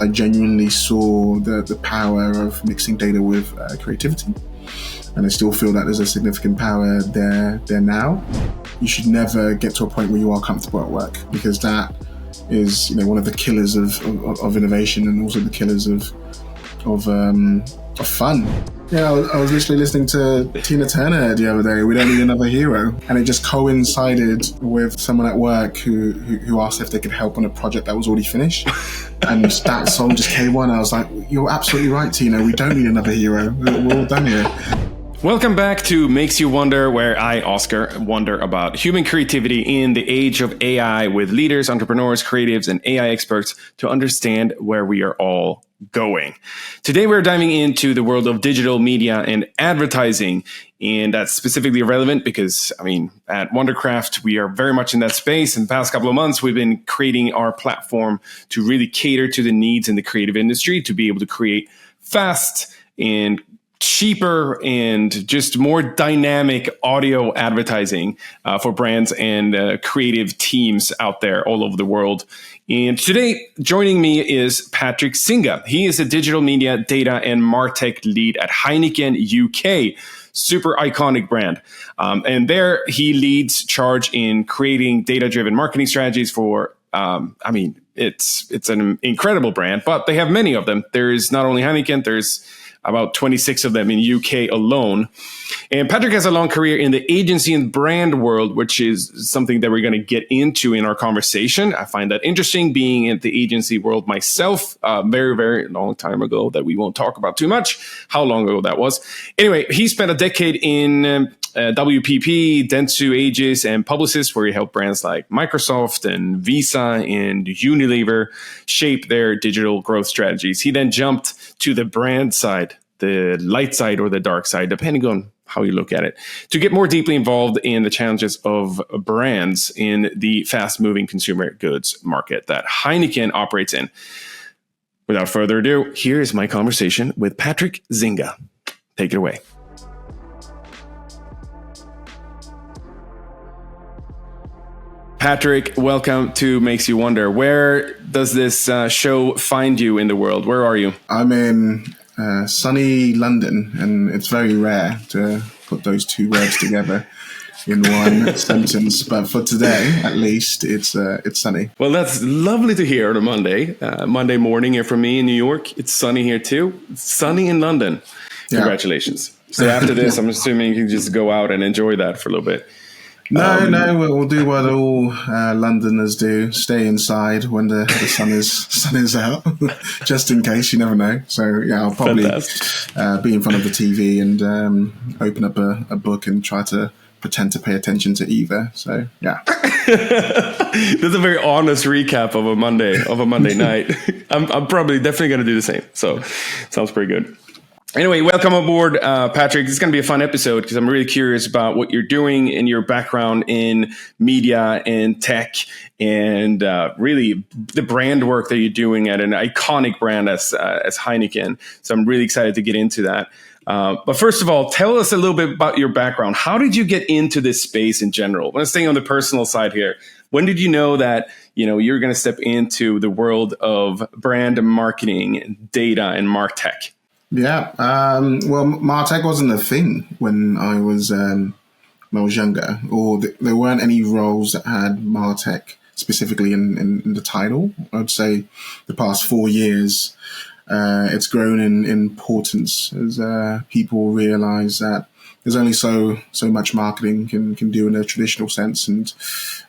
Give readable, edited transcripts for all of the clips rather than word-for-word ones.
I genuinely saw the power of mixing data with creativity. And I still feel that there's a significant power there now. You should never get to a point where you are comfortable at work, because that is, one of the killers of innovation, and also the killers of fun. Yeah, I was literally listening to Tina Turner the other day, We Don't Need Another Hero. And it just coincided with someone at work who asked if they could help on a project that was already finished. And that song just came on. I was like, you're absolutely right, Tina. We don't need another hero. We're all done here. Welcome back to Makes You Wonder, where I, Oskar, wonder about human creativity in the age of AI with leaders, entrepreneurs, creatives, and AI experts to understand where we are all going. Today, we're diving into the world of digital media and advertising. And that's specifically relevant because, at Wondercraft, we are very much in that space. In the past couple of months, we've been creating our platform to really cater to the needs in the creative industry, to be able to create fast and cheaper and just more dynamic audio advertising for brands and creative teams out there all over the world. And today, joining me is Patrick Zinga. He is a digital media, data, and MarTech lead at Heineken UK. Super iconic brand. And there he leads charge in creating data-driven marketing strategies for, it's an incredible brand, but they have many of them. There's not only Heineken, there's about 26 of them in UK alone. And Patrick has a long career in the agency and brand world, which is something that we're going to get into in our conversation. I find that interesting, being in the agency world myself, very, very long time ago, that we won't talk about too much, how long ago that was. Anyway, he spent a decade in WPP, Dentsu, Aegis, and Publicis, where he helped brands like Microsoft and Visa and Unilever shape their digital growth strategies. He then jumped to the brand side, the light side or the dark side, depending on how you look at it, to get more deeply involved in the challenges of brands in the fast-moving consumer goods market that Heineken operates in. Without further ado, here is my conversation with Patrick Zinga. Take it away. Patrick, welcome to Makes You Wonder. Where does this show find you in the world? Where are you? I'm in sunny London, and it's very rare to put those two words together in one sentence. But for today, at least, it's sunny. Well, that's lovely to hear on a Monday morning here for me in New York. It's sunny here too. It's sunny in London. Congratulations. Yeah. So after this, I'm assuming you can just go out and enjoy that for a little bit. No, we'll do what all Londoners do: stay inside when the sun is out, just in case. You never know. So yeah, I'll probably be in front of the TV and open up a book and try to pretend to pay attention to either. So yeah, that's a very honest recap of a Monday night. I'm probably definitely going to do the same. So sounds pretty good. Anyway, welcome aboard, Patrick. This is going to be a fun episode because I'm really curious about what you're doing and your background in media and tech and really the brand work that you're doing at an iconic brand as Heineken. So I'm really excited to get into that. But first of all, tell us a little bit about your background. How did you get into this space in general? Let's stay on the personal side here. When did you know that you're going to step into the world of brand marketing, data, and MarTech? Yeah, well, MarTech wasn't a thing when I was younger, or there weren't any roles that had MarTech specifically in the title. I'd say the past 4 years, it's grown in importance as people realize that there's only so much marketing can do in a traditional sense, and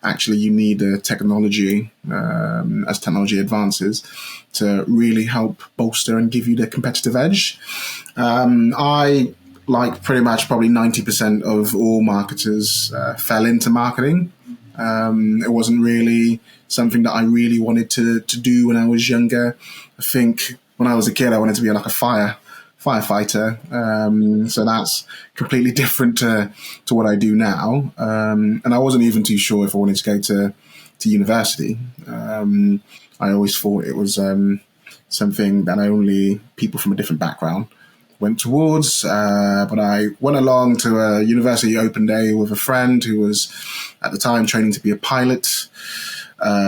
actually you need technology as technology advances to really help bolster and give you the competitive edge. I, like pretty much probably 90% of all marketers, fell into marketing. It wasn't really something that I really wanted to do when I was younger. I think when I was a kid, I wanted to be like a firefighter. So that's completely different to what I do now. And I wasn't even too sure if I wanted to go to university. I always thought it was something that only people from a different background went towards. But I went along to a university open day with a friend who was at the time training to be a pilot.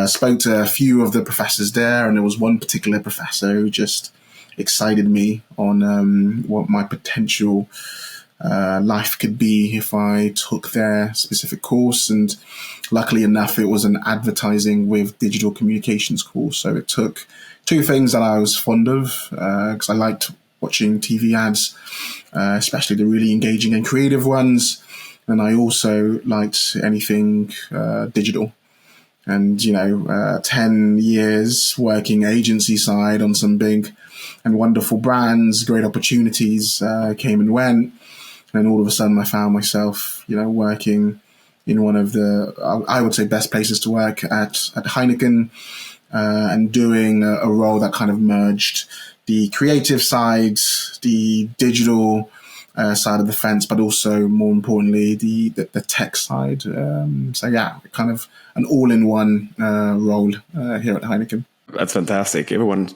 Spoke to a few of the professors there, and there was one particular professor who just excited me on what my potential life could be if I took their specific course. And luckily enough, it was an advertising with digital communications course. So it took two things that I was fond of, because I liked watching TV ads, especially the really engaging and creative ones. And I also liked anything digital. And, 10 years working agency side on some big and wonderful brands, great opportunities came and went. And all of a sudden I found myself, working in one of the, I would say, best places to work at Heineken, and doing a role that kind of merged the creative side, the digital side of the fence, but also more importantly, the tech side. So yeah, kind of an all-in-one role here at Heineken. That's fantastic. Everyone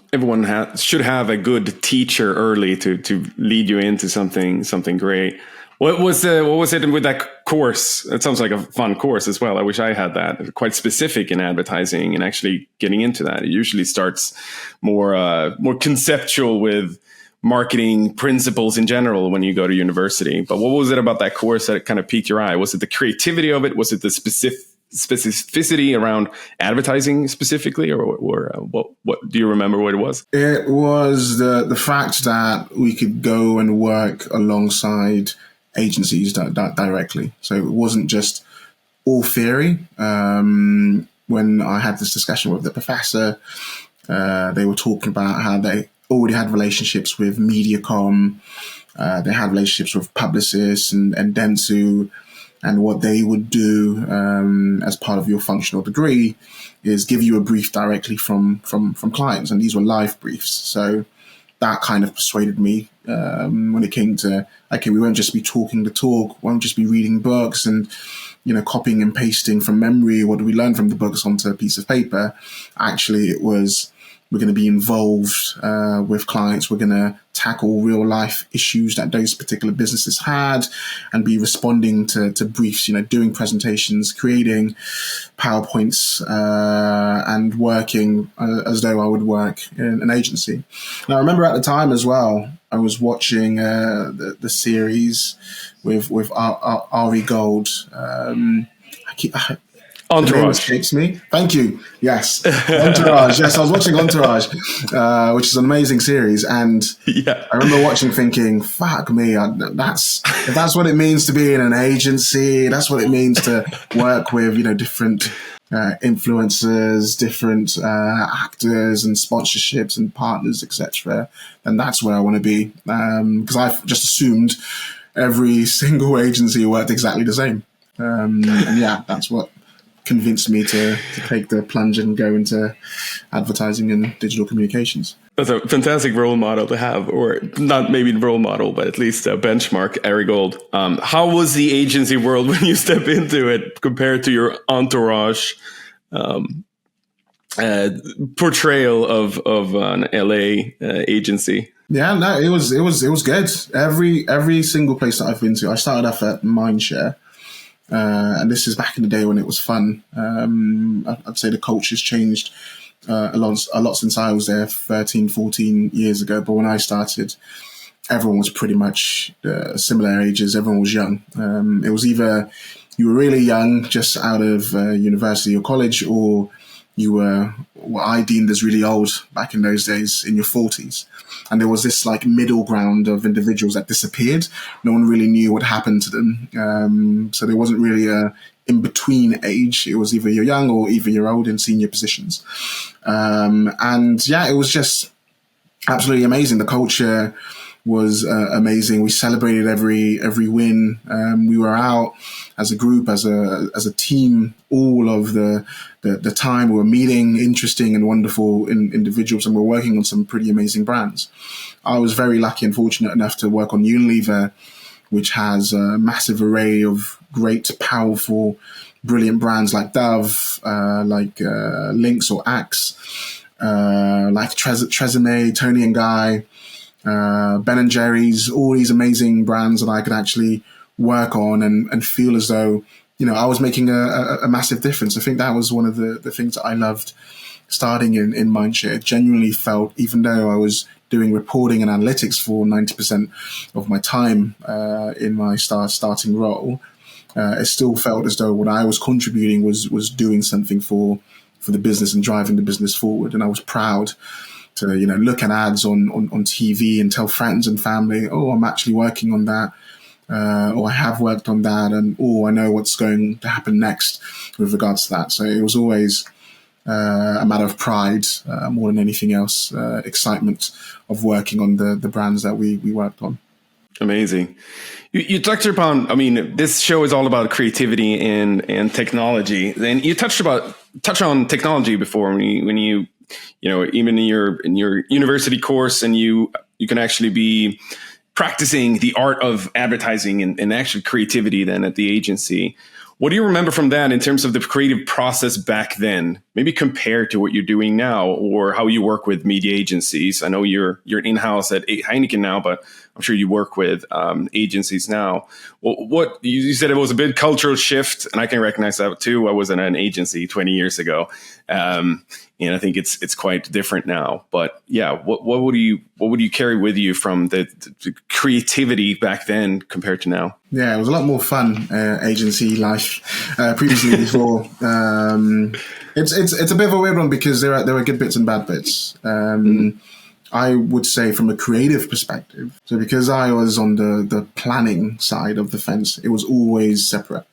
should have a good teacher early to lead you into something great. What was it with that course? It sounds like a fun course as well. I wish I had that. Quite specific in advertising and actually getting into that. It usually starts more conceptual with marketing principles in general when you go to university. But what was it about that course that kind of piqued your eye? Was it the creativity of it? Was it the specificity around advertising specifically, or what do you remember what it was? It was the fact that we could go and work alongside agencies directly. So it wasn't just all theory. When I had this discussion with the professor, they were talking about how they already had relationships with Mediacom, they had relationships with Publicis and Dentsu. And what they would do as part of your functional degree is give you a brief directly from clients. And these were live briefs. So that kind of persuaded me when it came to, okay, we won't just be talking the talk, won't just be reading books and, copying and pasting from memory. What do we learn from the books onto a piece of paper? Actually, it was, we're going to be involved with clients. We're going to tackle real life issues that those particular businesses had and be responding to briefs, doing presentations, creating PowerPoints, and working as though I would work in an agency. Now, I remember at the time as well, I was watching the series with Ari Gold. Entourage. Escapes me. Thank you. Yes. Entourage. Yes, I was watching Entourage, which is an amazing series. And yeah. I remember watching thinking, fuck me, if that's what it means to be in an agency, that's what it means to work with, different influencers, different actors and sponsorships and partners, etc. then that's where I want to be. Because I've just assumed every single agency worked exactly the same. And yeah, that's what convinced me to take the plunge and go into advertising and digital communications. That's a fantastic role model to have, or not maybe role model, but at least a benchmark, Ari Gold. How was the agency world when you step into it compared to your Entourage portrayal of an LA agency? Yeah, no, it was good. Every single place that I've been to, I started off at Mindshare. And this is back in the day when it was fun. I'd say the culture's changed a lot since I was there 13, 14 years ago. But when I started, everyone was pretty much similar ages. Everyone was young. It was either you were really young, just out of university or college, or you were what I deemed as really old back in those days, in your 40s. And there was this middle ground of individuals that disappeared. No one really knew what happened to them. So there wasn't really a in-between age. It was either you're young or either you're old in senior positions. And yeah, it was just absolutely amazing. The culture was amazing. We celebrated every win. We were out as a group, as a team, all of the time. We were meeting interesting and wonderful individuals, and we're working on some pretty amazing brands. I was very lucky and fortunate enough to work on Unilever, which has a massive array of great, powerful, brilliant brands like Dove, like Lynx or Axe, like Tresemme, Tony and Guy, Ben & Jerry's, all these amazing brands that I could actually work on and feel as though I was making a massive difference. I think that was one of the things that I loved starting in Mindshare. It genuinely felt, even though I was doing reporting and analytics for 90% of my time in my starting role, it still felt as though what I was contributing was doing something for the business and driving the business forward. And I was proud to, look at ads on TV and tell friends and family, oh, I'm actually working on that. Or I have worked on that, and I know what's going to happen next with regards to that. So it was always a matter of pride more than anything else, excitement of working on the brands that we worked on. Amazing. You touched upon, this show is all about creativity and technology. And you touched on technology before when you even in your university course, and you can actually be practicing the art of advertising and actually creativity then at the agency. What do you remember from that in terms of the creative process back then, maybe compared to what you're doing now or how you work with media agencies? I know you're in-house at Heineken now, but I'm sure you work with agencies now. Well, what you said, it was a big cultural shift, and I can recognize that too. I was in an agency 20 years ago, and I think it's quite different now. But yeah, what would you carry with you from the creativity back then compared to now? Yeah, it was a lot more fun agency life previously before. It's a bit of a weird one because there are good bits and bad bits. I would say from a creative perspective. So because I was on the planning side of the fence, it was always separate.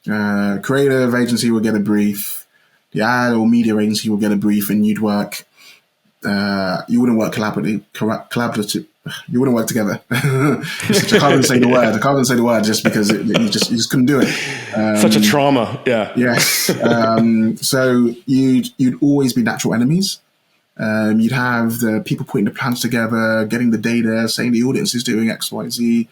Creative agency would get a brief. The ad or media agency would get a brief, and you'd work. You wouldn't work collaborative. You wouldn't work together. I can't even say the word. I can't even say the word just because you just couldn't do it. Such a trauma. Yeah. Yes. So you'd always be natural enemies. You'd have the people putting the plans together, getting the data, saying the audience is doing X, Y, Z.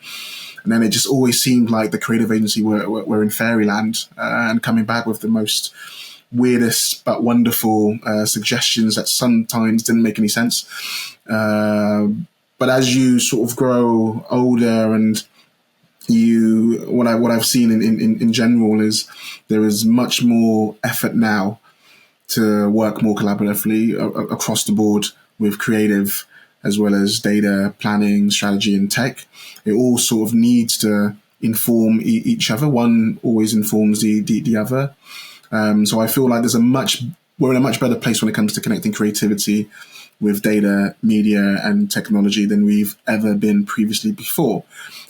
And then it just always seemed like the creative agency were in fairyland and coming back with the most weirdest but wonderful suggestions that sometimes didn't make any sense. But as you sort of grow older, and what I've seen in general is there is much more effort now to work more collaboratively across the board with creative as well as data, planning, strategy, and tech. It all sort of needs to inform each other. One always informs the other. So I feel like we're in a much better place when it comes to connecting creativity with data, media, and technology than we've ever been previously before.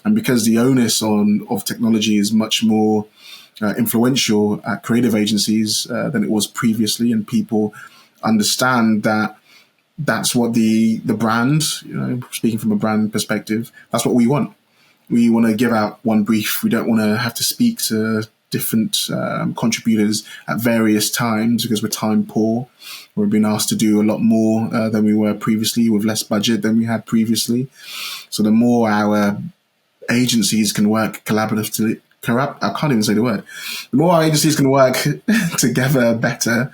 And because the onus of technology is much more influential at creative agencies than it was previously, and people understand that that's what the brand, speaking from a brand perspective, that's what we want. We want to give out one brief. We don't want to have to speak to different contributors at various times because we're time poor. We're being asked to do a lot more than we were previously with less budget than we had previously. So the more our agencies can work collaboratively, I can't even say the word. The more our agencies can work together better,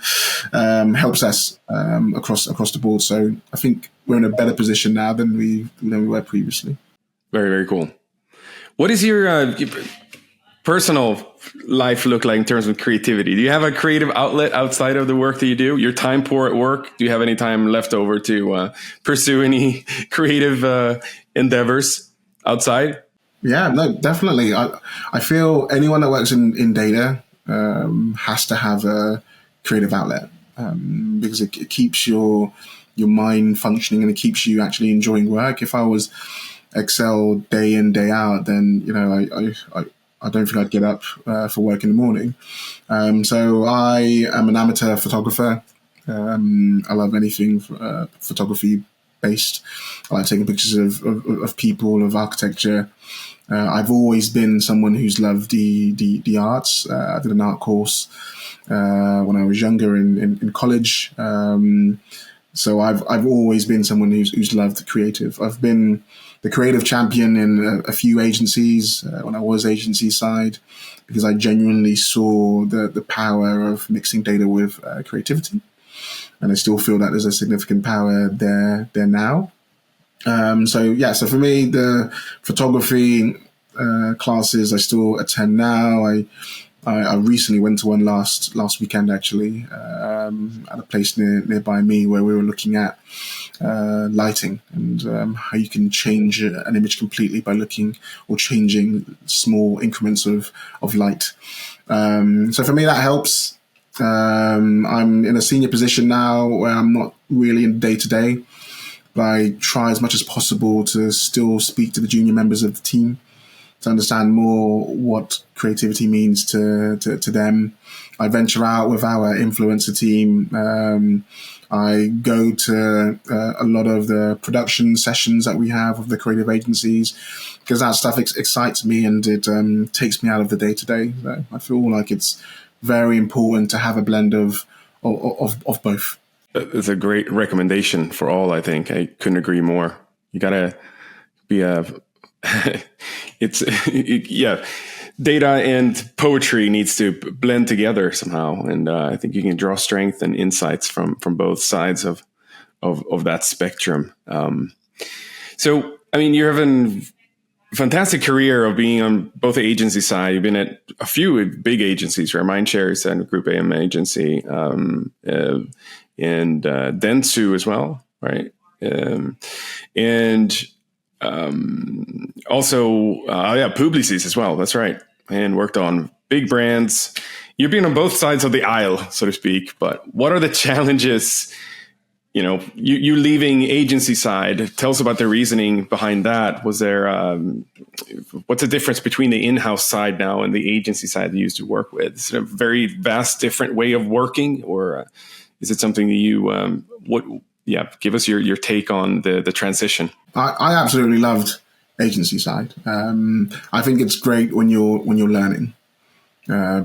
helps us across the board. So I think we're in a better position now than we were previously. Very, very cool. What is your personal life look like in terms of creativity? Do you have a creative outlet outside of the work that you do? You're time poor at work. Do you have any time left over to pursue any creative endeavors outside? Yeah, no, definitely. I feel anyone that works in data has to have a creative outlet because it keeps your mind functioning and it keeps you actually enjoying work. If I was Excel day in, day out, then I don't think I'd get up for work in the morning. So I am an amateur photographer. I love anything photography based. I like taking pictures of people, of architecture. I've always been someone who's loved the arts. I did an art course when I was younger in college. So I've always been someone who's loved creative. I've been the creative champion in a few agencies when I was agency side, because I genuinely saw the power of mixing data with creativity. And I still feel that there's a significant power there now. So for me, the photography classes I still attend now. I I recently went to one last weekend, actually, at a place nearby me where we were looking at lighting and how you can change an image completely by looking or changing small increments of light. So for me, that helps. I'm in a senior position now where I'm not really in day-to-day, but I try as much as possible to still speak to the junior members of the team to understand more what creativity means to them. I venture out with our influencer team. I go to a lot of the production sessions that we have with the creative agencies because that stuff excites me and it takes me out of the day-to-day. So I feel like it's very important to have a blend of both. It's a great recommendation for all, I think. I couldn't agree more. You got to be data and poetry needs to blend together somehow. And I think you can draw strength and insights from both sides of that spectrum. So, I mean, you're having a fantastic career of being on both the agency side. You've been at a few big agencies, right? Mindshare is a Group AM agency, and Dentsu as well, right? Also, Publicis as well. That's right. And worked on big brands. You've been on both sides of the aisle, so to speak. But what are the challenges? You leaving agency side. Tell us about the reasoning behind that. Was there what's the difference between the in-house side now and the agency side that you used to work with? Is it a very vast, different way of working, or is it something that you give us your take on the transition. I absolutely loved agency side. I think it's great when you're learning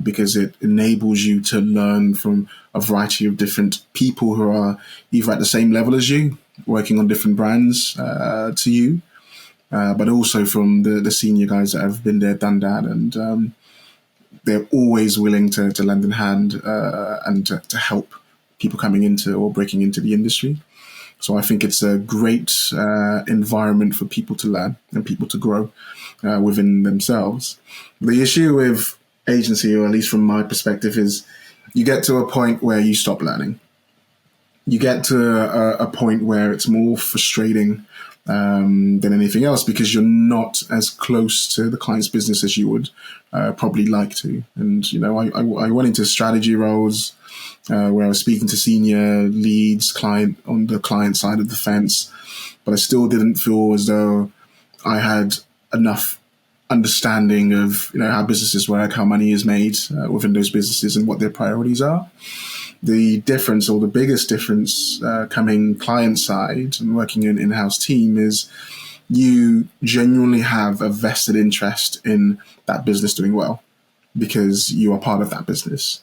because it enables you to learn from a variety of different people who are either at the same level as you, working on different brands to you, but also from the senior guys that have been there, done that, and they're always willing to lend a hand and to help people coming into or breaking into the industry. So I think it's a great environment for people to learn and people to grow within themselves. The issue with agency, or at least from my perspective, is you get to a point where you stop learning. You get to a point where it's more frustrating than anything else because you're not as close to the client's business as you would probably like to. And, I went into strategy roles where I was speaking to senior leads, on the client side of the fence, but I still didn't feel as though I had enough understanding of how businesses work, how money is made within those businesses, and what their priorities are. The difference, or the biggest difference, coming client side and working in an in-house team, is you genuinely have a vested interest in that business doing well because you are part of that business.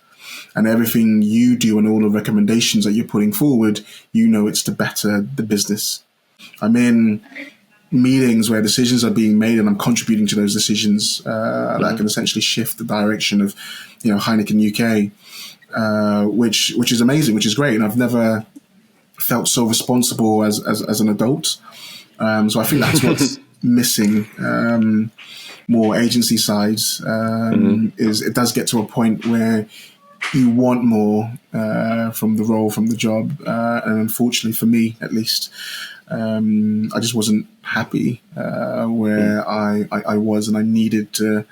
And everything you do and all the recommendations that you're putting forward, it's to better the business. I'm in meetings where decisions are being made and I'm contributing to those decisions that can essentially shift the direction of, Heineken UK, which is amazing, which is great. And I've never felt so responsible as an adult. So I think that's what's missing. More agency sides is it does get to a point where you want more from the role, from the job. And unfortunately for me, at least, I just wasn't happy where I was, and I needed to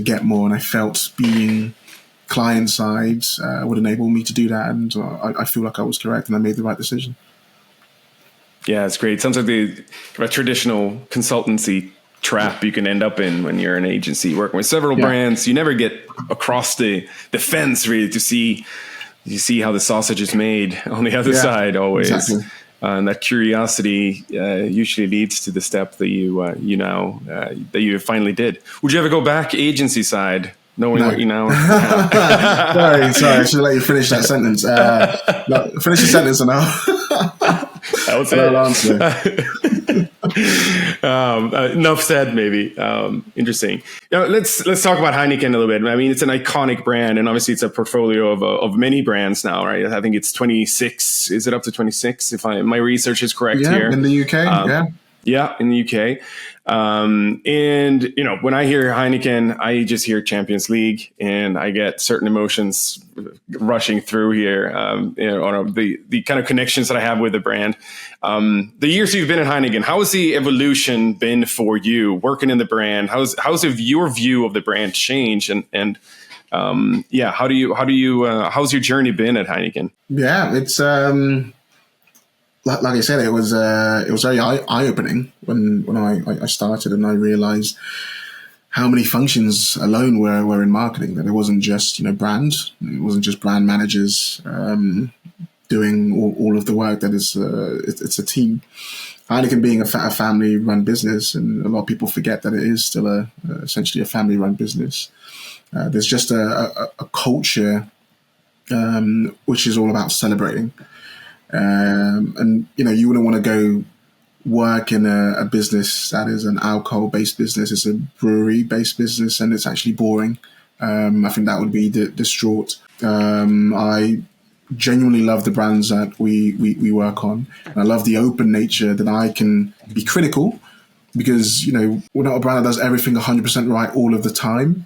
get more. And I felt being client side would enable me to do that. And I feel like I was correct and I made the right decision. Yeah, it's great. Sounds like a traditional consultancy trap you can end up in when you're an agency working with several brands. You never get across the fence really to see how the sausage is made on the other side always. Exactly. And that curiosity usually leads to the step that that you finally did. Would you ever go back agency side, knowing what you know? Sorry, I should let you finish that sentence. Finish the sentence and that was it. Enough said, maybe. Interesting. Let's talk about Heineken a little bit. I mean, it's an iconic brand, and obviously it's a portfolio of many brands now, right? I think it's 26. Is it up to 26? If my research is correct here. In the UK, Yeah, in the UK. And, when I hear Heineken, I just hear Champions League and I get certain emotions rushing through here, on the kind of connections that I have with the brand. The years you've been at Heineken, how has the evolution been for you working in the brand? How's your view of the brand changed? How's your journey been at Heineken? Yeah, it's like I said, it was very eye opening when I started and I realized how many functions alone were in marketing. That it wasn't just brand, it wasn't just brand managers doing all of the work. That is, it's a team. Heineken being a family run business, and a lot of people forget that it is still essentially a family run business. There's just a culture which is all about celebrating. And you wouldn't want to go work in a business that is an alcohol-based business. It's a brewery-based business, and it's actually boring. I think that would be distraught. I genuinely love the brands that we work on, and I love the open nature that I can be critical, because we're not a brand that does everything 100% right all of the time,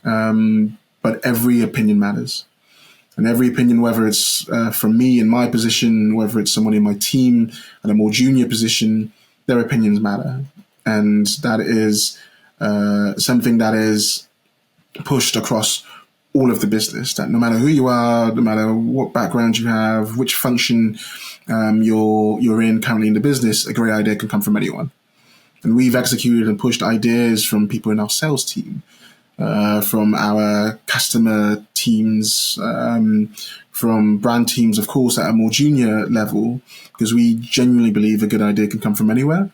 but every opinion matters. And every opinion, whether it's from me in my position, whether it's someone in my team at a more junior position, their opinions matter. And that is something that is pushed across all of the business, that no matter who you are, no matter what background you have, which function you're in currently in the business, a great idea can come from anyone. And we've executed and pushed ideas from people in our sales team, from our customer teams, from brand teams, of course, at a more junior level, because we genuinely believe a good idea can come from anywhere.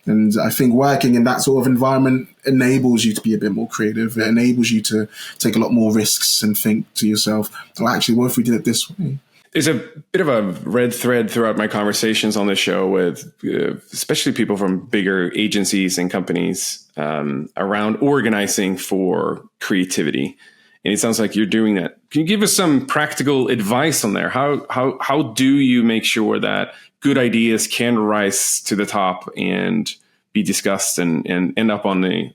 And I think working in that sort of environment enables you to be a bit more creative. It enables you to take a lot more risks and think to yourself, well, actually, what if we did it this way? There's a bit of a red thread throughout my conversations on this show with especially people from bigger agencies and companies around organizing for creativity. And it sounds like you're doing that. Can you give us some practical advice on there? How do you make sure that good ideas can rise to the top and be discussed and end up on the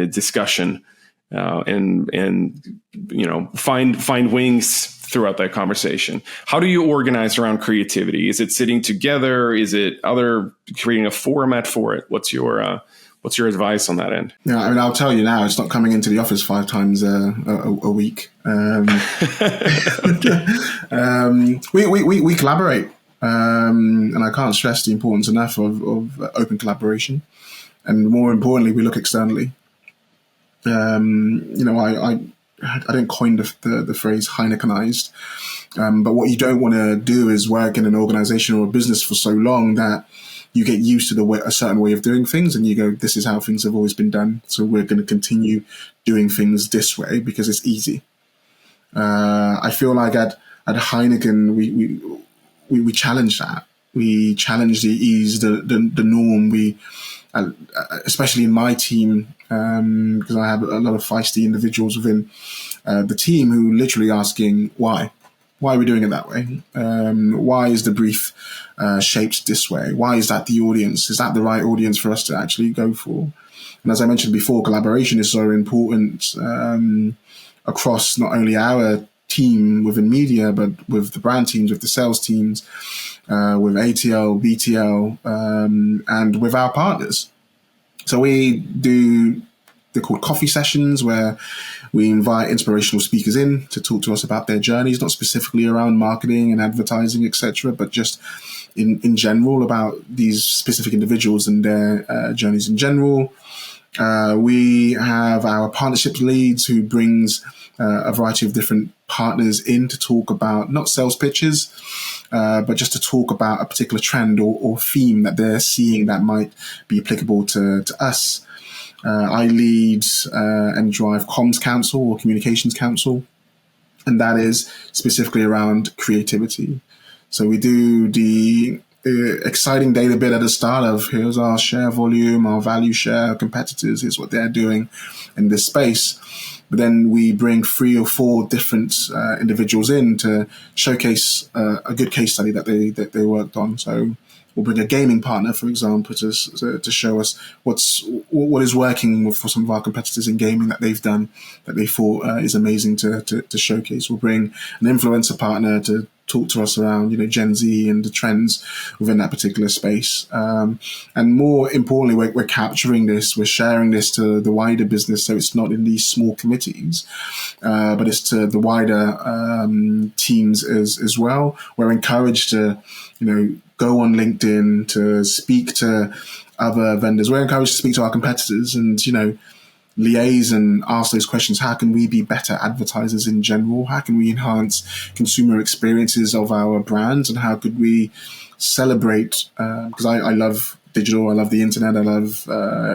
discussion and find wings throughout that conversation? How do you organize around creativity? Is it sitting together? Is it creating a format for it? What's your advice on that end? Yeah, I mean, I'll tell you now, it's not coming into the office 5 times a week. We collaborate, and I can't stress the importance enough of open collaboration. And more importantly, we look externally. I didn't coin the phrase Heinekenized, but what you don't want to do is work in an organization or a business for so long that you get used to a certain way of doing things, and you go, this is how things have always been done, so we're going to continue doing things this way because it's easy. I feel like at Heineken, we challenge that. We challenge the ease, the norm. We, especially in my team, because I have a lot of feisty individuals within the team who literally asking why. Why are we doing it that way? Why is the brief shaped this way? Why is that the audience? Is that the right audience for us to actually go for? And as I mentioned before, collaboration is so important across not only our team within media, but with the brand teams, with the sales teams, with ATL, BTL, and with our partners. So we do, they're called coffee sessions, where we invite inspirational speakers in to talk to us about their journeys, not specifically around marketing and advertising, etc., but just in general about these specific individuals and their journeys in general. We have our partnerships leads who brings a variety of different partners in to talk about not sales pitches, but just to talk about a particular trend or theme that they're seeing that might be applicable to us. I lead and drive Comms Council or Communications Council, and that is specifically around creativity. So we do the exciting data bit at the start of here's our share volume, our value share, competitors, here's what they're doing in this space. But then we bring 3 or 4 different individuals in to showcase a good case study that they worked on. So we'll bring a gaming partner, for example, to show us what is working for some of our competitors in gaming that they've done that they thought is amazing to showcase. We'll bring an influencer partner to talk to us around, Gen Z and the trends within that particular space. And more importantly, we're capturing this, we're sharing this to the wider business. So it's not in these small committees, but it's to the wider teams as well. We're encouraged to, go on LinkedIn to speak to other vendors. We're encouraged to speak to our competitors and, liaise and ask those questions. How can we be better advertisers in general? How can we enhance consumer experiences of our brands? And how could we celebrate? Because I love digital, I love the internet, I love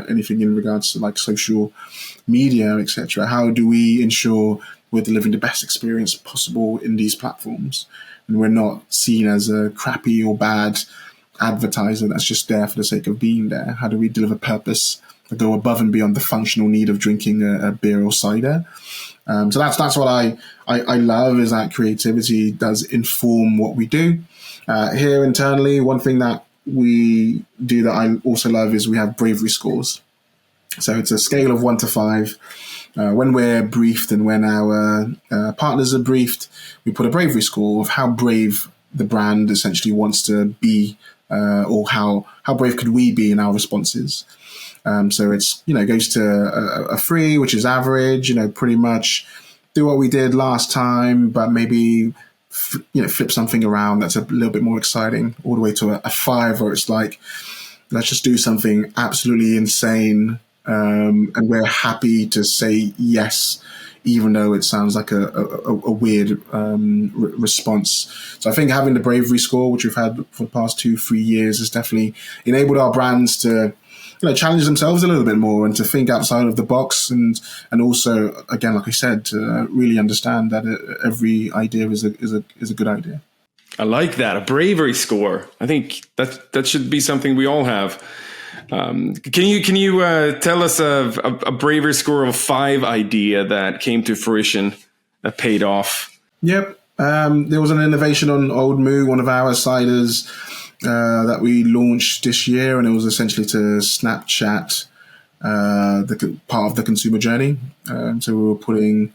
anything in regards to like social media, etc. How do we ensure we're delivering the best experience possible in these platforms, and we're not seen as a crappy or bad advertiser that's just there for the sake of being there? How do we deliver purpose to go above and beyond the functional need of drinking a beer or cider? So that's what I love, is that creativity does inform what we do. Here internally, one thing that we do that I also love is we have bravery scores. So it's a scale of 1 to 5. When we're briefed and when our partners are briefed, we put a bravery score of how brave the brand essentially wants to be, or how brave could we be in our responses. So it's, goes to a 3, which is average, pretty much do what we did last time, but maybe, flip something around that's a little bit more exciting, all the way to a 5, where it's like, let's just do something absolutely insane. And we're happy to say yes, even though it sounds like a weird response. So I think having the bravery score, which we've had for the past 2-3 years, has definitely enabled our brands to challenge themselves a little bit more and to think outside of the box, and also, again, like I said, to really understand that every idea is a good idea. I like that, a bravery score. I think that should be something we all have. Can you tell us a bravery score of 5 idea that came to fruition, that paid off? Yep. There was an innovation on Old Moo, one of our ciders, that we launched this year, and it was essentially to Snapchat the part of the consumer journey. So we were putting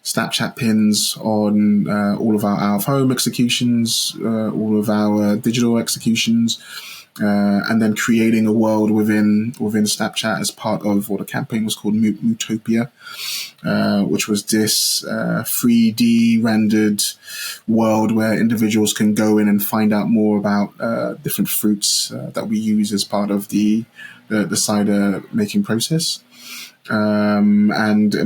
Snapchat pins on all of our out-of-home executions, all of our digital executions, and then creating a world within Snapchat as part of what the campaign was called Mootopia, which was this 3D rendered world where individuals can go in and find out more about different fruits that we use as part of the cider making process. And it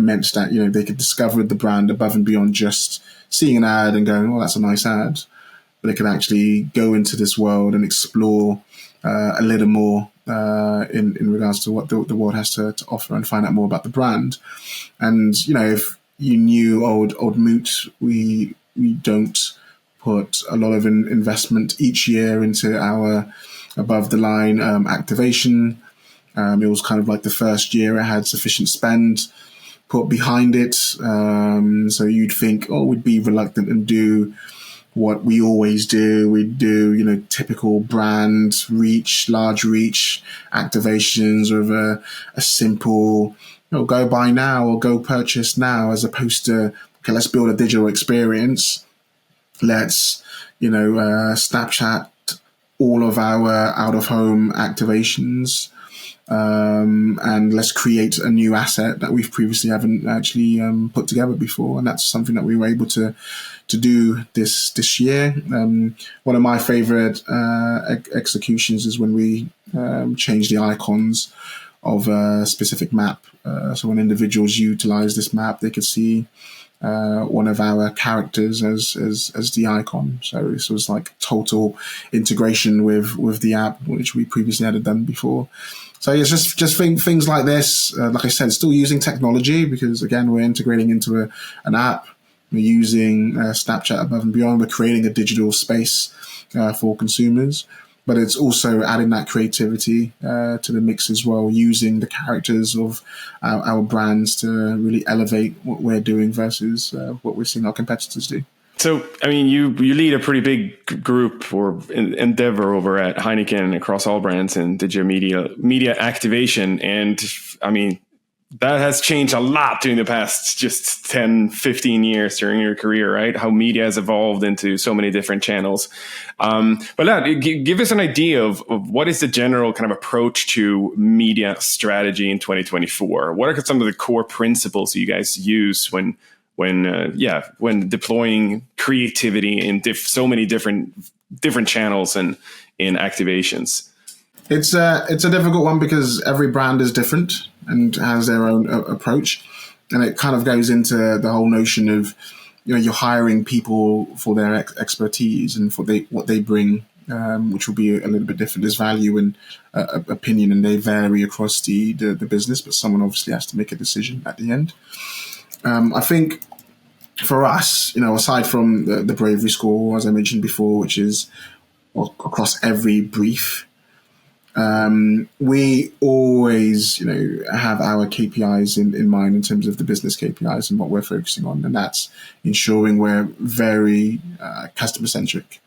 meant that they could discover the brand above and beyond just seeing an ad and going, "Oh, that's a nice ad." But they could actually go into this world and explore a little more in regards to what the world has to offer, and find out more about the brand. And if you knew Old Moot, we don't put a lot of investment each year into our above the line activation. It was kind of like the first year it had sufficient spend put behind it. So you'd think, we'd be reluctant and do what we always do. We do, typical brand reach, large reach activations with a simple, go buy now or go purchase now, as opposed to, okay, let's build a digital experience. Let's, Snapchat all of our out of home activations. And let's create a new asset that we've previously haven't actually put together before, and that's something that we were able to do this year. One of my favorite executions is when we changed the icons of a specific map. So when individuals utilize this map, they could see one of our characters as the icon. So this was like total integration with the app, which we previously hadn't done before. So it's just things like this. Like I said, still using technology, because again, we're integrating into an app. We're using Snapchat above and beyond. We're creating a digital space for consumers, but it's also adding that creativity to the mix as well, using the characters of our brands to really elevate what we're doing versus what we're seeing our competitors do. So, I mean, you lead a pretty big group or endeavor over at Heineken across all brands and digital media activation. And I mean, that has changed a lot during the past just 10, 15 years during your career, right? How media has evolved into so many different channels. Give us an idea of what is the general kind of approach to media strategy in 2024? What are some of the core principles you guys use when deploying creativity in so many different channels and in activations? It's a difficult one because every brand is different and has their own approach, and it kind of goes into the whole notion of, you're hiring people for their expertise and for what they bring, which will be a little bit different. There's value and opinion, and they vary across the business, but someone obviously has to make a decision at the end. I think for us, aside from the Bravery Score, as I mentioned before, which is across every brief, we always, have our KPIs in mind in terms of the business KPIs and what we're focusing on. And that's ensuring we're very customer centric,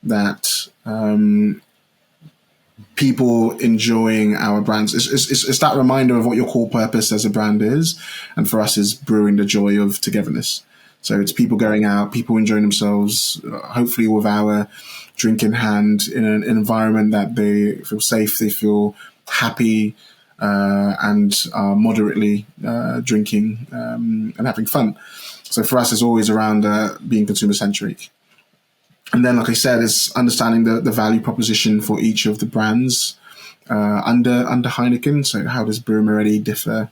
that people enjoying our brands. It's that reminder of what your core purpose as a brand is. And for us is brewing the joy of togetherness. So it's people going out, people enjoying themselves, hopefully with our drink in hand in an environment that they feel safe, they feel happy, and are moderately drinking and having fun. So for us, it's always around being consumer centric. And then, like I said, it's understanding the value proposition for each of the brands under Heineken. So how does Brewery differ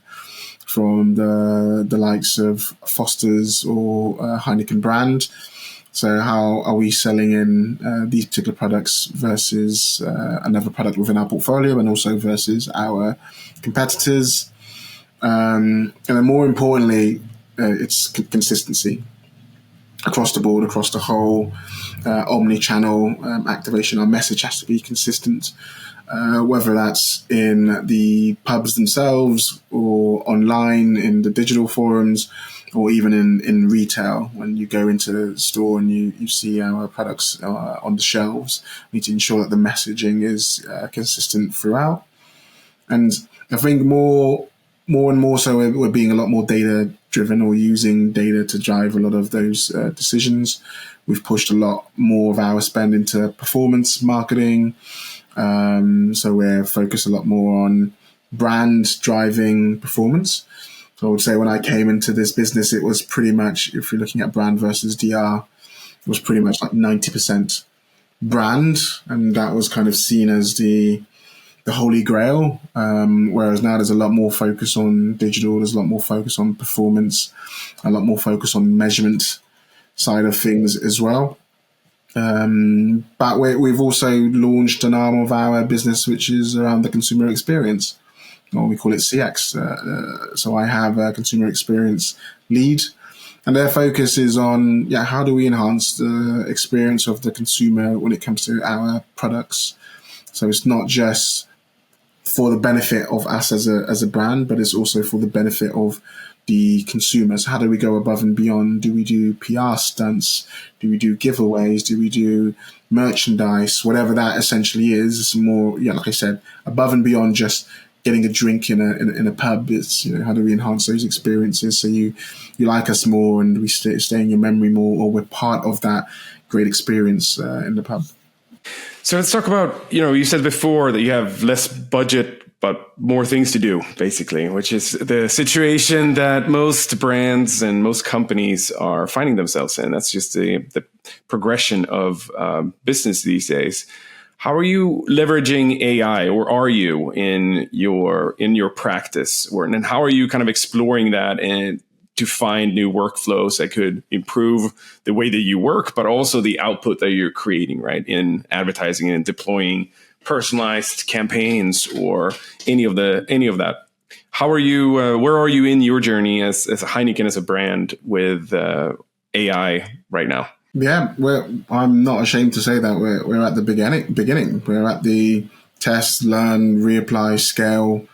from the likes of Foster's or Heineken brand? So how are we selling in these particular products versus another product within our portfolio, and also versus our competitors? And then more importantly, it's consistency across the board, across the whole omni-channel activation. Our message has to be consistent, whether that's in the pubs themselves or online in the digital forums, or even in retail. When you go into the store and you see our products on the shelves, we need to ensure that the messaging is consistent throughout. And I think more and more so we're being a lot more data driven, or using data to drive a lot of those decisions. We've pushed a lot more of our spend into performance marketing. So we're focused a lot more on brand driving performance. So I would say when I came into this business, it was pretty much, if you're looking at brand versus DR, it was pretty much like 90% brand. And that was kind of seen as the holy grail. Whereas now there's a lot more focus on digital, there's a lot more focus on performance, a lot more focus on measurement side of things as well. But we've also launched an arm of our business, which is around the consumer experience, or we call it CX. So I have a consumer experience lead, and their focus is on, how do we enhance the experience of the consumer when it comes to our products? So it's not just for the benefit of us as a brand, but it's also for the benefit of the consumers. How do we go above and beyond? Do we do PR stunts? Do we do giveaways? Do we do merchandise? Whatever that essentially is, it's more, like I said, above and beyond just getting a drink in a pub. It's, how do we enhance those experiences so you like us more, and we stay in your memory more, or we're part of that great experience in the pub. So let's talk about, you said before that you have less budget but more things to do, basically, which is the situation that most brands and most companies are finding themselves in. That's just the progression of business these days. How are you leveraging AI, or are you in your practice, and how are you kind of exploring that and to find new workflows that could improve the way that you work, but also the output that you're creating, right, in advertising and deploying personalized campaigns or any of that? How are you? Where are you in your journey as a Heineken, as a brand, with AI right now? Yeah, I'm not ashamed to say that we're at the beginning. We're at the test, learn, reapply, scale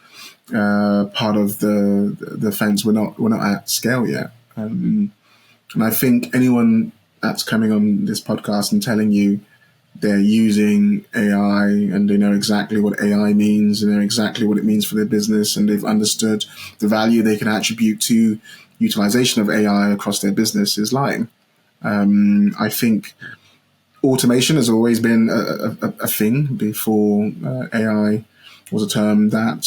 part of the fence. We're not at scale yet. And I think anyone that's coming on this podcast and telling you they're using AI and they know exactly what AI means and they know exactly what it means for their business, and they've understood the value they can attribute to utilization of AI across their business, is lying. I think automation has always been a thing before AI was a term that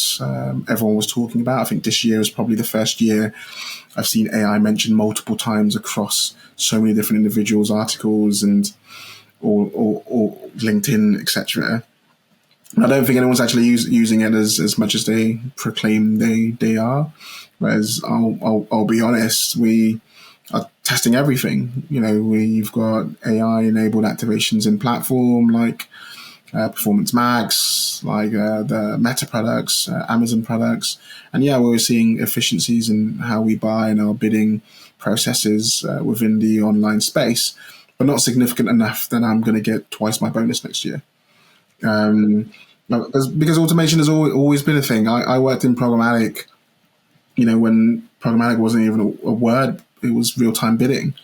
everyone was talking about. I think this year is probably the first year I've seen AI mentioned multiple times across so many different individuals' articles and or LinkedIn, etc. I don't think anyone's actually using it as much as they proclaim they are. Whereas I'll be honest, we are testing everything. We've got AI-enabled activations in platform like Performance Max, like the Meta products, Amazon products. And we're seeing efficiencies in how we buy and our bidding processes within the online space, but not significant enough that I'm going to get twice my bonus next year. Because automation has always been a thing. I worked in programmatic, when programmatic wasn't even a word, it was real-time bidding.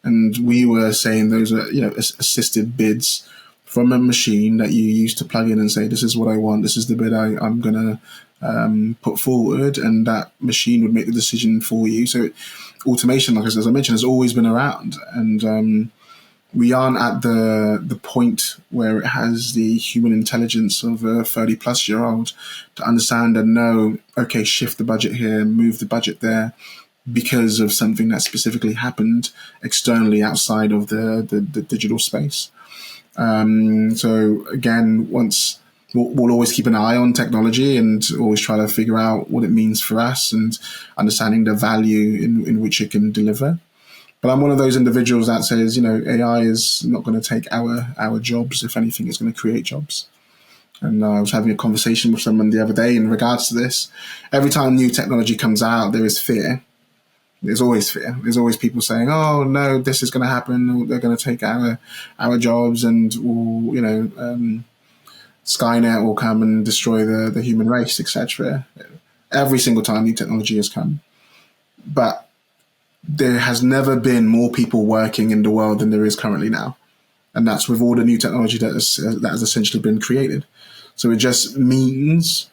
And we were saying those are, assisted bids from a machine that you use to plug in and say, this is what I want, this is the bid I'm going to put forward, and that machine would make the decision for you. So automation, like as I mentioned, has always been around. And we aren't at the point where it has the human intelligence of a 30-plus-year-old to understand and know, okay, shift the budget here, move the budget there, because of something that specifically happened externally outside of the digital space. So again, we'll always keep an eye on technology and always try to figure out what it means for us and understanding the value in which it can deliver. But I'm one of those individuals that says, AI is not going to take our jobs. If anything, it's going to create jobs. And I was having a conversation with someone the other day in regards to this. Every time new technology comes out, there is fear. There's always fear. There's always people saying, "Oh no, this is going to happen. They're going to take our jobs, and Skynet will come and destroy the human race, etc." Every single time new technology has come, but there has never been more people working in the world than there is currently now, and that's with all the new technology that has essentially been created. So it just means,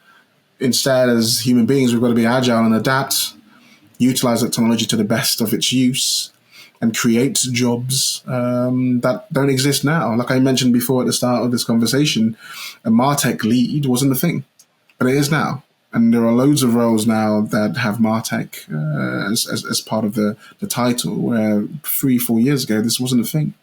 instead, as human beings, we've got to be agile and adapt, utilize that technology to the best of its use, and create jobs that don't exist now. Like I mentioned before at the start of this conversation, a MarTech lead wasn't a thing, but it is now. And there are loads of roles now that have MarTech as part of the title, where 3-4 years ago, this wasn't a thing.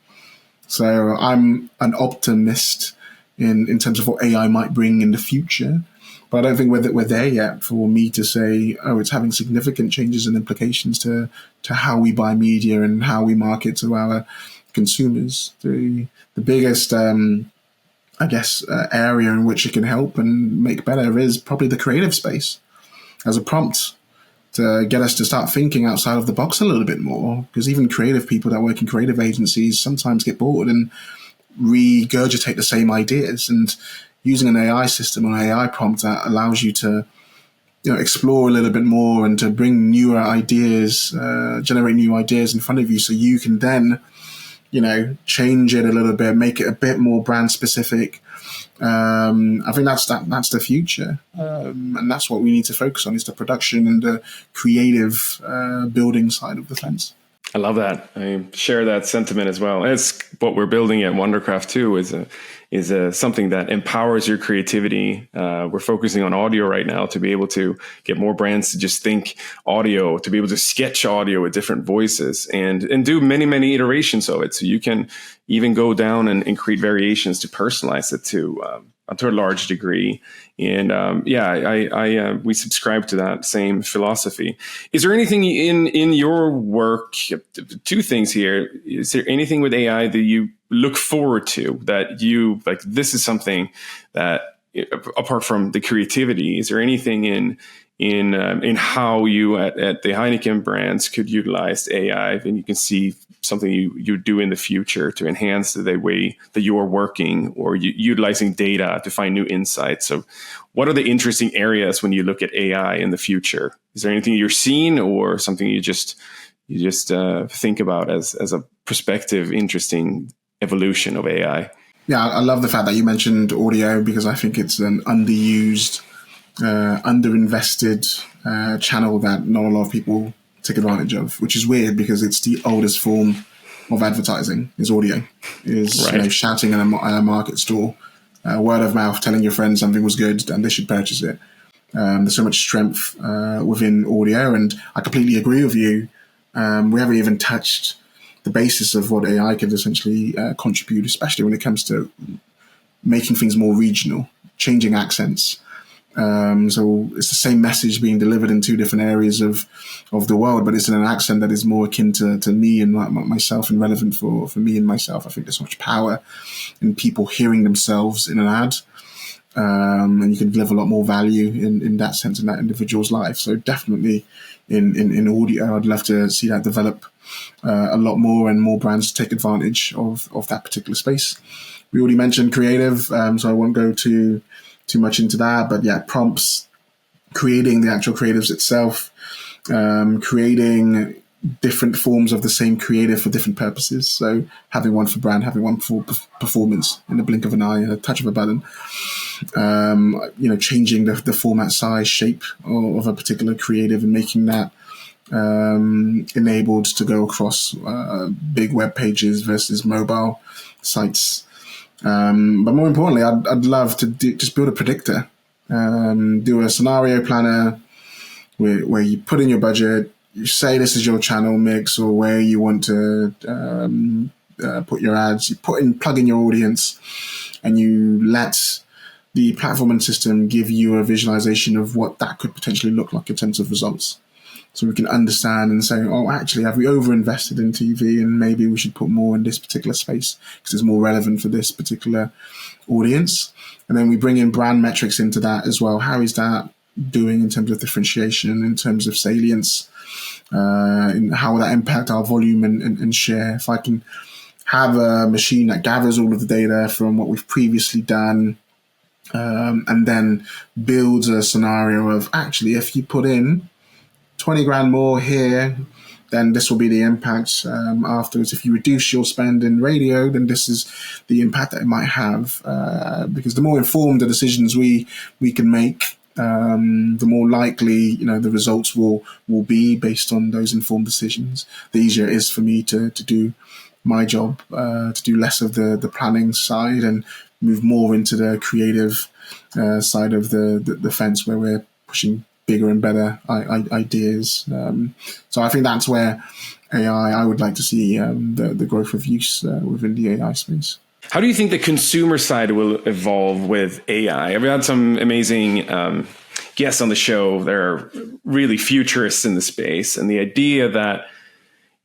So I'm an optimist in terms of what AI might bring in the future. But I don't think we're there yet for me to say, oh, it's having significant changes and implications to how we buy media and how we market to our consumers. The biggest, area in which it can help and make better is probably the creative space as a prompt to get us to start thinking outside of the box a little bit more. Because even creative people that work in creative agencies sometimes get bored and regurgitate the same ideas, and using an AI system or an AI prompt that allows you to explore a little bit more and to bring newer ideas, generate new ideas in front of you, so you can then change it a little bit, make it a bit more brand specific. I think that's the future, and that's what we need to focus on, is the production and the creative building side of the fence. I love that. I share that sentiment as well. It's what we're building at Wondercraft too, is something that empowers your creativity. We're focusing on audio right now to be able to get more brands to just think audio, to be able to sketch audio with different voices and do many, many iterations of it. So you can even go down and create variations to personalize it to a large degree. And we subscribe to that same philosophy. Is there anything in your work, two things here, is there anything with AI that you look forward to, that you like, this is something that, apart from the creativity, is there anything in how you at the Heineken brands could utilize AI, and you can see something you do in the future to enhance the way that you're working, or utilizing data to find new insights? So what are the interesting areas when you look at AI in the future? Is there anything you're seeing, or something you just think about as a prospective, interesting evolution of AI. Yeah, I love the fact that you mentioned audio, because I think it's an underused, underinvested channel that not a lot of people take advantage of, which is weird because it's the oldest form of advertising is audio, is right. Shouting in a market store, word of mouth, telling your friends something was good and they should purchase it. There's so much strength within audio, and I completely agree with you. We haven't even touched the basis of what AI could essentially contribute, especially when it comes to making things more regional, changing accents. So it's the same message being delivered in two different areas of the world, but it's in an accent that is more akin to me and myself and relevant for me and myself. I think there's so much power in people hearing themselves in an ad. And you can deliver a lot more value in that sense in that individual's life. So definitely in audio, I'd love to see that develop a lot more, and more brands take advantage of that particular space. We already mentioned creative, so I won't go too much into that. But yeah, prompts, creating the actual creatives itself, creating different forms of the same creative for different purposes. So having one for brand, having one for performance in the blink of an eye, a touch of a button. Changing the format, size, shape of a particular creative, and making that enabled to go across big web pages versus mobile sites. But more importantly, I'd love to just build a predictor, do a scenario planner where you put in your budget, you say this is your channel mix or where you want to put your ads, you plug in your audience, and you let the platform and system give you a visualization of what that could potentially look like in terms of results. So we can understand and say, oh, actually, have we overinvested in TV, and maybe we should put more in this particular space because it's more relevant for this particular audience. And then we bring in brand metrics into that as well. How is that doing in terms of differentiation, in terms of salience, and how will that impact our volume and share? If I can have a machine that gathers all of the data from what we've previously done, and then builds a scenario of, actually, if you put in 20 grand more here, then this will be the impact afterwards. If you reduce your spend in radio, then this is the impact that it might have. Because the more informed the decisions we can make, the more likely the results will be based on those informed decisions. The easier it is for me to do my job, to do less of the planning side and move more into the creative side of the fence, where we're pushing bigger and better ideas. So I think that's where I would like to see the growth of use within the AI space. How do you think the consumer side will evolve with AI? I've had some amazing guests on the show. They're really futurists in the space, and the idea that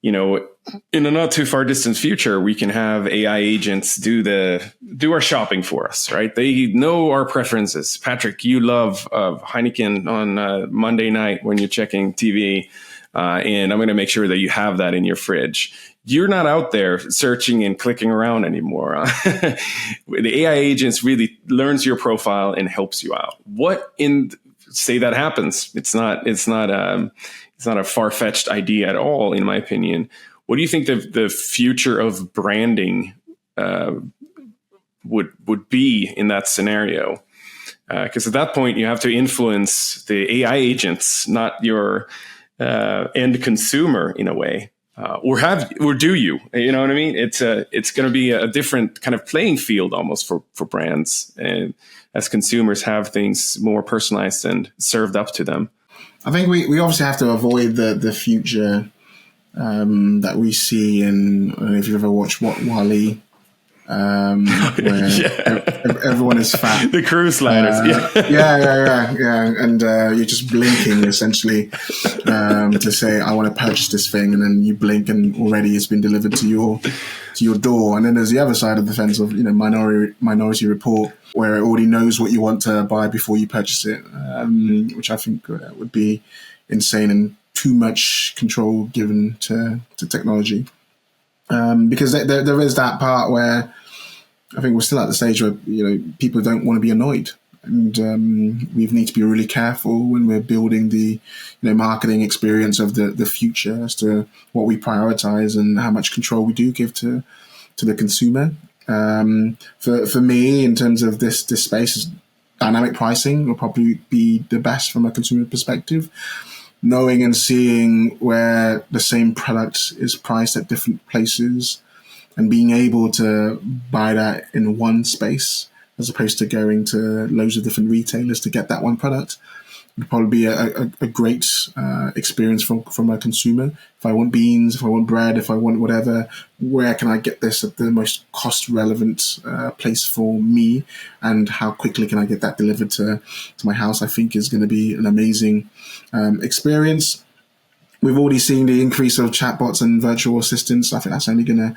in a not too far distant future, we can have AI agents do our shopping for us, right? They know our preferences. Patrick, you love Heineken on Monday night when you're checking TV, and I'm going to make sure that you have that in your fridge. You're not out there searching and clicking around anymore. The AI agents really learns your profile and helps you out. Say that happens. It's not a far-fetched idea at all, in my opinion. What do you think the future of branding would be in that scenario? Because at that point, you have to influence the AI agents, not your end consumer, in a way. Or do you? You know what I mean? It's going to be a different kind of playing field almost for brands, and as consumers have things more personalized and served up to them. I think we obviously have to avoid the future that we see in, I don't know if you've ever watched WALL-E, where everyone is fat. The cruise liners. Yeah. And you're just blinking essentially to say, I want to purchase this thing, and then you blink and already it's been delivered to your door. And then there's the other side of the fence of Minority Report, where it already knows what you want to buy before you purchase it, which I think would be insane and too much control given to technology. Because there is that part where I think we're still at the stage where people don't want to be annoyed. And we need to be really careful when we're building the marketing experience of the future as to what we prioritize and how much control we do give to the consumer. For me, in terms of this space, dynamic pricing will probably be the best from a consumer perspective. Knowing and seeing where the same product is priced at different places and being able to buy that in one space as opposed to going to loads of different retailers to get that one product would probably be a great experience from a consumer. If I want beans, if I want bread, if I want whatever, where can I get this at the most cost relevant place for me, and how quickly can I get that delivered to my house, I think is going to be an amazing experience. We've already seen the increase of chatbots and virtual assistants. I think that's only going to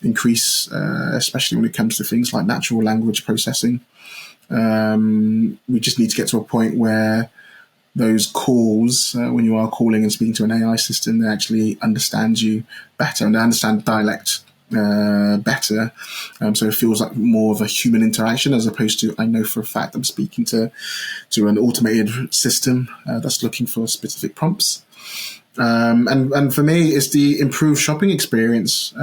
increase, especially when it comes to things like natural language processing. We just need to get to a point where those calls, when you are calling and speaking to an AI system, they actually understand you better and they understand dialect better. So it feels like more of a human interaction as opposed to, I know for a fact I'm speaking to an automated system that's looking for specific prompts. And for me, it's the improved shopping experience.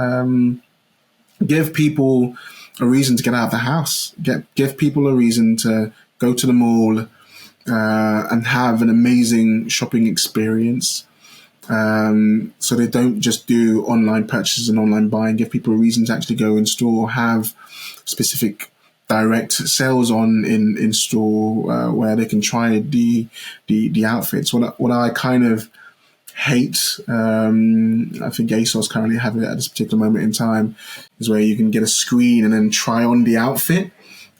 Give people a reason to get out of the house. Give people a reason to go to the mall and have an amazing shopping experience. So they don't just do online purchases and online buying. Give people a reason to actually go in store, have specific direct sales on in store where they can try the outfits. What I kind of hate, I think ASOS currently have it at this particular moment in time, is where you can get a screen and then try on the outfit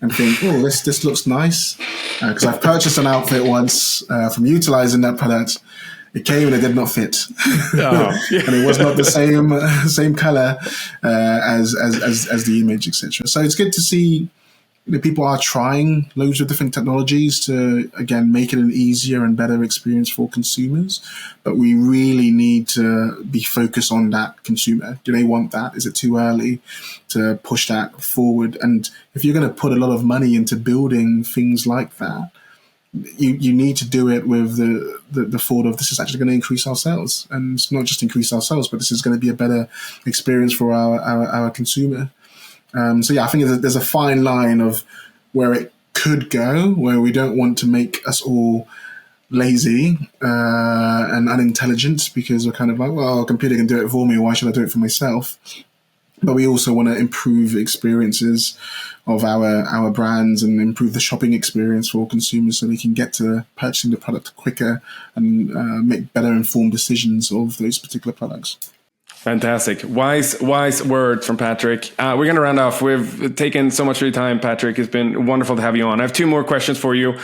and think, oh, this looks nice. Because I've purchased an outfit once from utilizing that product. It came and it did not fit. Oh, yeah. And it was not the same color as the image, etc. So it's good to see people are trying loads of different technologies to, again, make it an easier and better experience for consumers. But we really need to be focused on that consumer. Do they want that? Is it too early to push that forward? And if you're going to put a lot of money into building things like that, you need to do it with the thought of this is actually going to increase our sales. And it's not just increase our sales, but this is going to be a better experience for our consumer. So yeah, I think there's a fine line of where it could go, where we don't want to make us all lazy and unintelligent because we're kind of like, well, a computer can do it for me. Why should I do it for myself? But we also want to improve experiences of our brands and improve the shopping experience for consumers so we can get to purchasing the product quicker and make better informed decisions of those particular products. Fantastic. Wise words from Patrick. We're going to round off. We've taken so much of your time, Patrick. It's been wonderful to have you on. I have two more questions for you.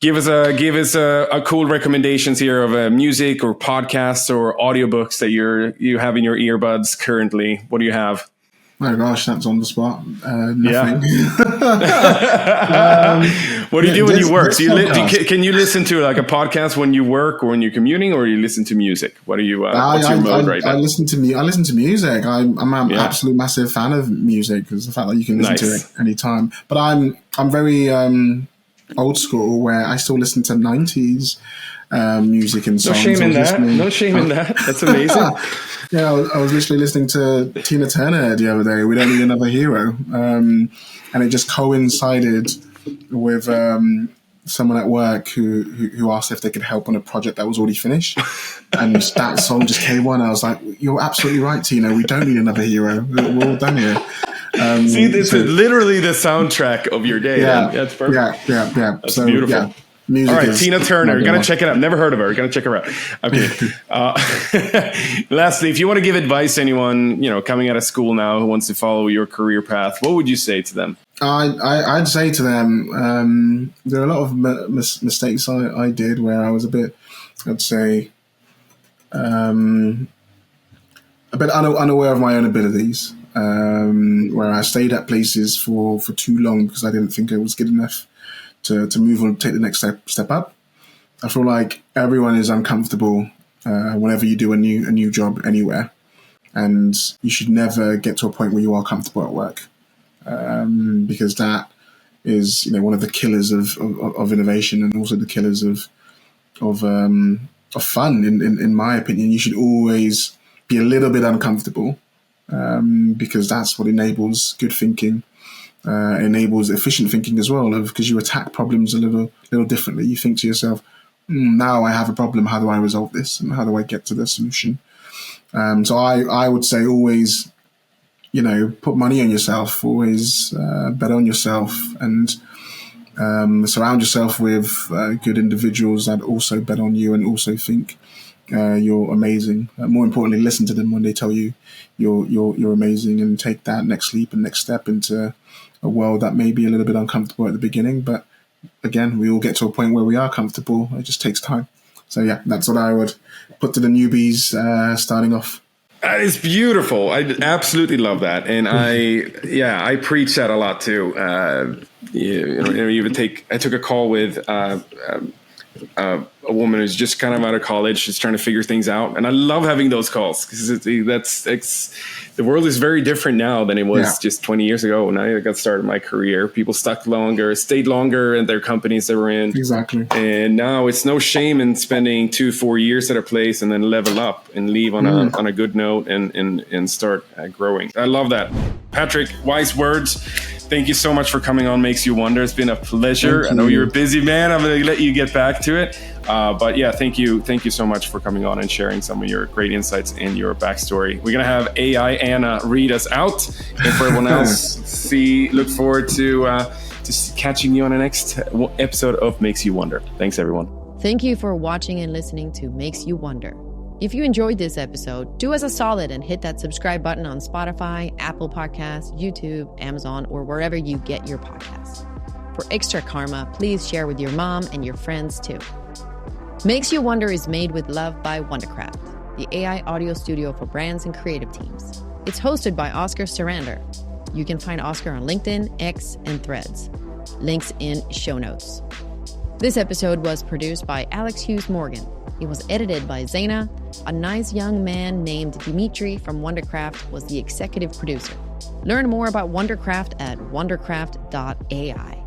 Give us a cool recommendations here of music or podcasts or audiobooks that you have in your earbuds currently. What do you have? Oh gosh, that's on the spot. Nothing. What do you do when you work? Can you listen to like a podcast when you work or when you're commuting, or you listen to music? What are you? What's your mode right now? I listen to music. I'm an absolute massive fan of music because the fact that you can listen to it anytime. But I'm very old school, where I still listen to 90s music and songs. No shame in that. No shame in that. That's amazing. Yeah, I was literally listening to Tina Turner the other day. We Don't Need Another Hero, and it just coincided with someone at work who asked if they could help on a project that was already finished, and that song just came on. I was like, "You're absolutely right, Tina. We don't need another hero. We're all done here." See, this is literally the soundtrack of your day. Yeah, that's perfect. Yeah. That's so beautiful. Yeah. Music. All right, Tina Turner. Gotta check it out. Never heard of her. Gotta check her out. Okay. Lastly, if you want to give advice to anyone, coming out of school now who wants to follow your career path, what would you say to them? I'd say to them, there are a lot of mistakes I did where I was a bit, I'd say, a bit unaware of my own abilities, where I stayed at places for too long because I didn't think I was good enough to move on, take the next step up. I feel like everyone is uncomfortable whenever you do a new job anywhere, and you should never get to a point where you are comfortable at work, because that is one of the killers of innovation, and also the killers of fun. In my opinion, you should always be a little bit uncomfortable, because that's what enables good thinking, enables efficient thinking as well. Because you attack problems a little differently. You think to yourself, now I have a problem. How do I resolve this, and how do I get to the solution? So I would say always, put money on yourself. Always bet on yourself, and surround yourself with good individuals that also bet on you and also think you're amazing. More importantly, listen to them when they tell you you're amazing, and take that next leap and next step into a world that may be a little bit uncomfortable at the beginning. But again, we all get to a point where we are comfortable. It just takes time. So yeah, that's what I would put to the newbies starting off. That is beautiful. I absolutely love that, and I preach that a lot too. I took a call with a woman who's just kind of out of college, just trying to figure things out, and I love having those calls because the world is very different now than it was just 20 years ago. When I got started my career, people stayed longer in their companies they were in. Exactly. And now it's no shame in spending 2-4 years at a place and then level up and leave on a good note and start growing. I love that. Patrick, wise words. Thank you so much for coming on Makes You Wonder. It's been a pleasure. I know you're a busy man. I'm going to let you get back to it. But yeah, thank you so much for coming on and sharing some of your great insights and your backstory. We're going to have AI Anna read us out. And for everyone else, look forward to catching you on the next episode of Makes You Wonder. Thanks, everyone. Thank you for watching and listening to Makes You Wonder. If you enjoyed this episode, do us a solid and hit that subscribe button on Spotify, Apple Podcasts, YouTube, Amazon, or wherever you get your podcasts. For extra karma, please share with your mom and your friends too. Makes You Wonder is made with love by Wondercraft, the AI audio studio for brands and creative teams. It's hosted by Oskar Sarander. You can find Oskar on LinkedIn, X, and Threads. Links in show notes. This episode was produced by Alex Hughes Morgan. It was edited by Zaina. A nice young man named Dimitri from Wondercraft was the executive producer. Learn more about Wondercraft at wondercraft.ai.